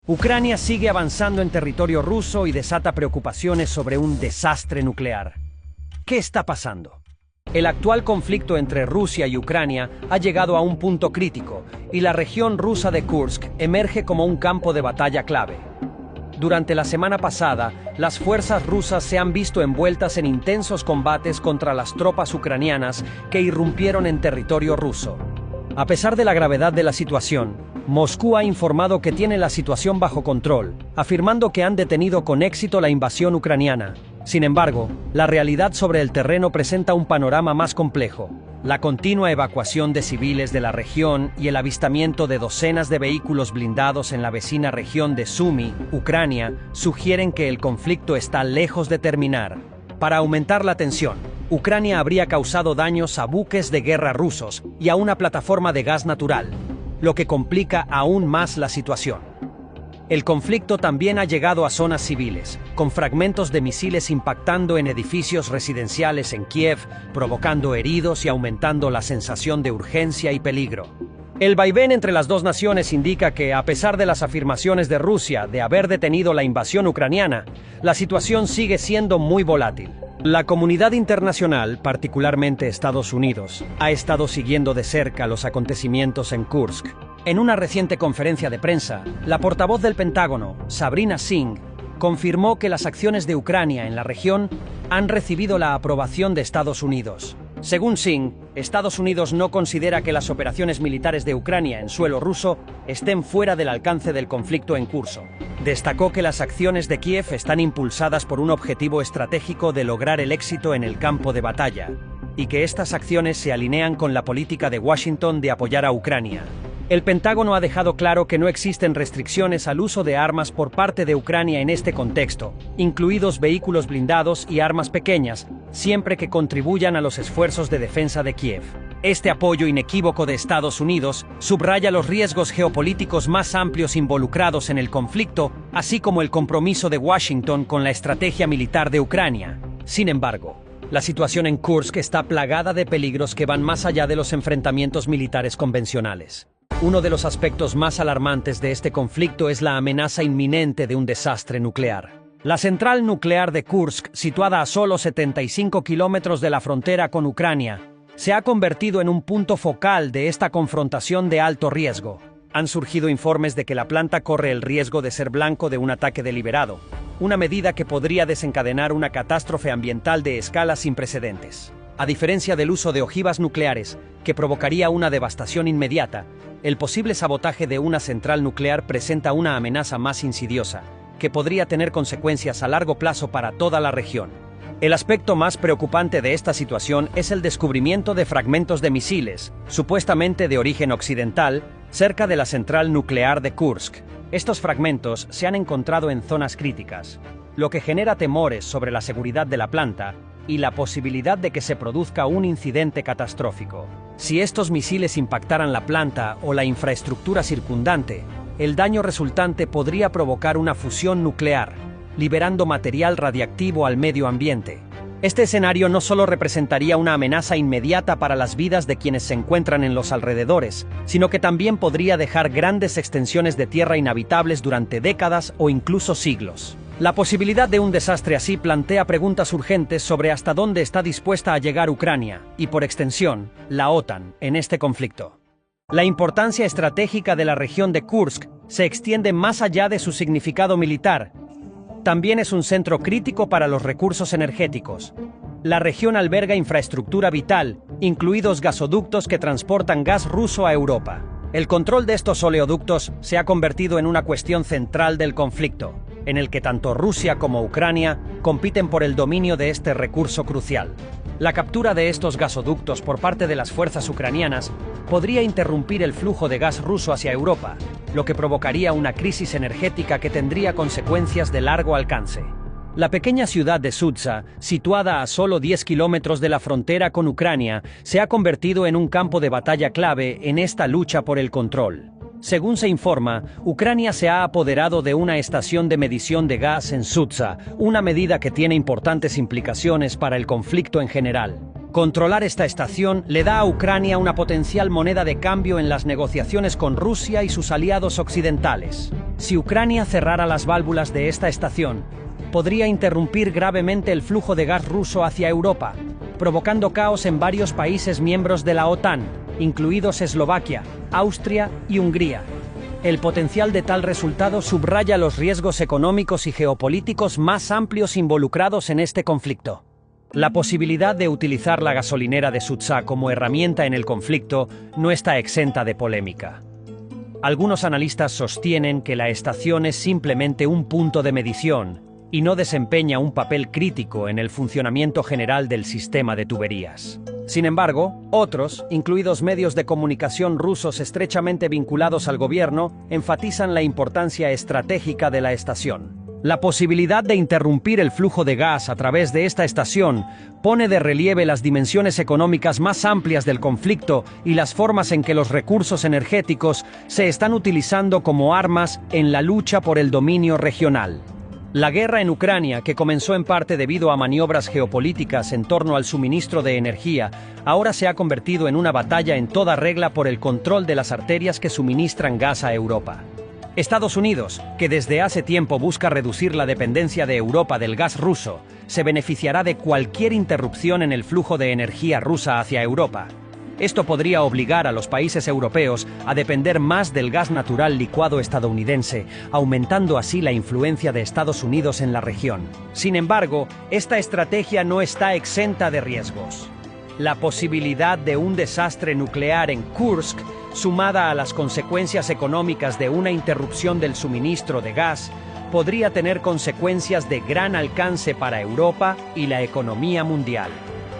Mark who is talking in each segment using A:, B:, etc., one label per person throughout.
A: Ucrania sigue avanzando en territorio ruso y desata preocupaciones sobre un desastre nuclear. ¿Qué está pasando? El actual conflicto entre Rusia y Ucrania ha llegado a un punto crítico y la región rusa de Kursk emerge como un campo de batalla clave. Durante la semana pasada, las fuerzas rusas se han visto envueltas en intensos combates contra las tropas ucranianas que irrumpieron en territorio ruso. A pesar de la gravedad de la situación, Moscú ha informado que tiene la situación bajo control, afirmando que han detenido con éxito la invasión ucraniana. Sin embargo, la realidad sobre el terreno presenta un panorama más complejo. La continua evacuación de civiles de la región y el avistamiento de docenas de vehículos blindados en la vecina región de Sumy, Ucrania, sugieren que el conflicto está lejos de terminar. Para aumentar la tensión, Ucrania habría causado daños a buques de guerra rusos y a una plataforma de gas natural, lo que complica aún más la situación. El conflicto también ha llegado a zonas civiles, con fragmentos de misiles impactando en edificios residenciales en Kiev, provocando heridos y aumentando la sensación de urgencia y peligro. El vaivén entre las dos naciones indica que, a pesar de las afirmaciones de Rusia de haber detenido la invasión ucraniana, la situación sigue siendo muy volátil. La comunidad internacional, particularmente Estados Unidos, ha estado siguiendo de cerca los acontecimientos en Kursk. En una reciente conferencia de prensa, la portavoz del Pentágono, Sabrina Singh, confirmó que las acciones de Ucrania en la región han recibido la aprobación de Estados Unidos. Según Singh, Estados Unidos no considera que las operaciones militares de Ucrania en suelo ruso estén fuera del alcance del conflicto en curso. Destacó que las acciones de Kiev están impulsadas por un objetivo estratégico de lograr el éxito en el campo de batalla, y que estas acciones se alinean con la política de Washington de apoyar a Ucrania. El Pentágono ha dejado claro que no existen restricciones al uso de armas por parte de Ucrania en este contexto, incluidos vehículos blindados y armas pequeñas, siempre que contribuyan a los esfuerzos de defensa de Kiev. Este apoyo inequívoco de Estados Unidos subraya los riesgos geopolíticos más amplios involucrados en el conflicto, así como el compromiso de Washington con la estrategia militar de Ucrania. Sin embargo, la situación en Kursk está plagada de peligros que van más allá de los enfrentamientos militares convencionales. Uno de los aspectos más alarmantes de este conflicto es la amenaza inminente de un desastre nuclear. La central nuclear de Kursk, situada a solo 75 kilómetros de la frontera con Ucrania, se ha convertido en un punto focal de esta confrontación de alto riesgo. Han surgido informes de que la planta corre el riesgo de ser blanco de un ataque deliberado, una medida que podría desencadenar una catástrofe ambiental de escala sin precedentes. A diferencia del uso de ojivas nucleares, que provocaría una devastación inmediata, el posible sabotaje de una central nuclear presenta una amenaza más insidiosa, que podría tener consecuencias a largo plazo para toda la región. El aspecto más preocupante de esta situación es el descubrimiento de fragmentos de misiles, supuestamente de origen occidental, cerca de la central nuclear de Kursk. Estos fragmentos se han encontrado en zonas críticas, lo que genera temores sobre la seguridad de la planta y la posibilidad de que se produzca un incidente catastrófico. Si estos misiles impactaran la planta o la infraestructura circundante, el daño resultante podría provocar una fusión nuclear, liberando material radiactivo al medio ambiente. Este escenario no solo representaría una amenaza inmediata para las vidas de quienes se encuentran en los alrededores, sino que también podría dejar grandes extensiones de tierra inhabitables durante décadas o incluso siglos. La posibilidad de un desastre así plantea preguntas urgentes sobre hasta dónde está dispuesta a llegar Ucrania, y por extensión, la OTAN, en este conflicto. La importancia estratégica de la región de Kursk se extiende más allá de su significado militar. También es un centro crítico para los recursos energéticos. La región alberga infraestructura vital, incluidos gasoductos que transportan gas ruso a Europa. El control de estos oleoductos se ha convertido en una cuestión central del conflicto, en el que tanto Rusia como Ucrania compiten por el dominio de este recurso crucial. La captura de estos gasoductos por parte de las fuerzas ucranianas podría interrumpir el flujo de gas ruso hacia Europa, lo que provocaría una crisis energética que tendría consecuencias de largo alcance. La pequeña ciudad de Sudza, situada a solo 10 kilómetros de la frontera con Ucrania, se ha convertido en un campo de batalla clave en esta lucha por el control. Según se informa, Ucrania se ha apoderado de una estación de medición de gas en Sudza, una medida que tiene importantes implicaciones para el conflicto en general. Controlar esta estación le da a Ucrania una potencial moneda de cambio en las negociaciones con Rusia y sus aliados occidentales. Si Ucrania cerrara las válvulas de esta estación, podría interrumpir gravemente el flujo de gas ruso hacia Europa, provocando caos en varios países miembros de la OTAN, incluidos Eslovaquia, Austria y Hungría. El potencial de tal resultado subraya los riesgos económicos y geopolíticos más amplios involucrados en este conflicto. La posibilidad de utilizar la gasolinera de Sutsa como herramienta en el conflicto no está exenta de polémica. Algunos analistas sostienen que la estación es simplemente un punto de medición y no desempeña un papel crítico en el funcionamiento general del sistema de tuberías. Sin embargo, otros, incluidos medios de comunicación rusos estrechamente vinculados al gobierno, enfatizan la importancia estratégica de la estación. La posibilidad de interrumpir el flujo de gas a través de esta estación pone de relieve las dimensiones económicas más amplias del conflicto y las formas en que los recursos energéticos se están utilizando como armas en la lucha por el dominio regional. La guerra en Ucrania, que comenzó en parte debido a maniobras geopolíticas en torno al suministro de energía, ahora se ha convertido en una batalla en toda regla por el control de las arterias que suministran gas a Europa. Estados Unidos, que desde hace tiempo busca reducir la dependencia de Europa del gas ruso, se beneficiará de cualquier interrupción en el flujo de energía rusa hacia Europa. Esto podría obligar a los países europeos a depender más del gas natural licuado estadounidense, aumentando así la influencia de Estados Unidos en la región. Sin embargo, esta estrategia no está exenta de riesgos. La posibilidad de un desastre nuclear en Kursk, sumada a las consecuencias económicas de una interrupción del suministro de gas, podría tener consecuencias de gran alcance para Europa y la economía mundial.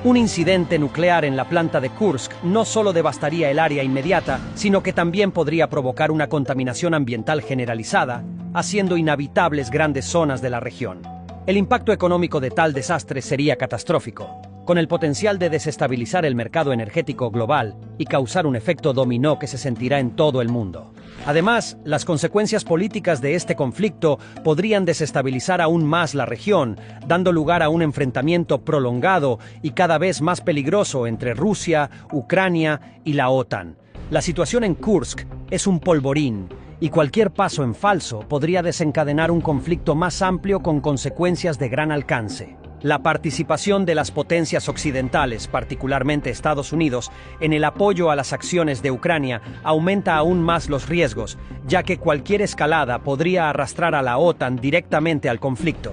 A: Un incidente nuclear en la planta de Kursk no solo devastaría el área inmediata, sino que también podría provocar una contaminación ambiental generalizada, haciendo inhabitables grandes zonas de la región. El impacto económico de tal desastre sería catastrófico, con el potencial de desestabilizar el mercado energético global y causar un efecto dominó que se sentirá en todo el mundo. Además, las consecuencias políticas de este conflicto podrían desestabilizar aún más la región, dando lugar a un enfrentamiento prolongado y cada vez más peligroso entre Rusia, Ucrania y la OTAN. La situación en Kursk es un polvorín, y cualquier paso en falso podría desencadenar un conflicto más amplio con consecuencias de gran alcance. La participación de las potencias occidentales, particularmente Estados Unidos, en el apoyo a las acciones de Ucrania aumenta aún más los riesgos, ya que cualquier escalada podría arrastrar a la OTAN directamente al conflicto.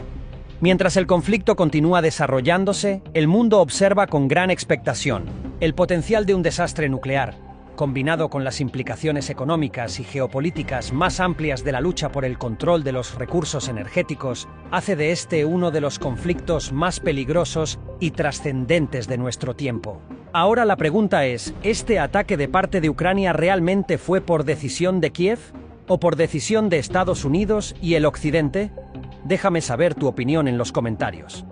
A: Mientras el conflicto continúa desarrollándose, el mundo observa con gran expectación el potencial de un desastre nuclear, combinado con las implicaciones económicas y geopolíticas más amplias de la lucha por el control de los recursos energéticos, hace de este uno de los conflictos más peligrosos y trascendentes de nuestro tiempo. Ahora la pregunta es, ¿este ataque de parte de Ucrania realmente fue por decisión de Kiev? ¿O por decisión de Estados Unidos y el Occidente? Déjame saber tu opinión en los comentarios.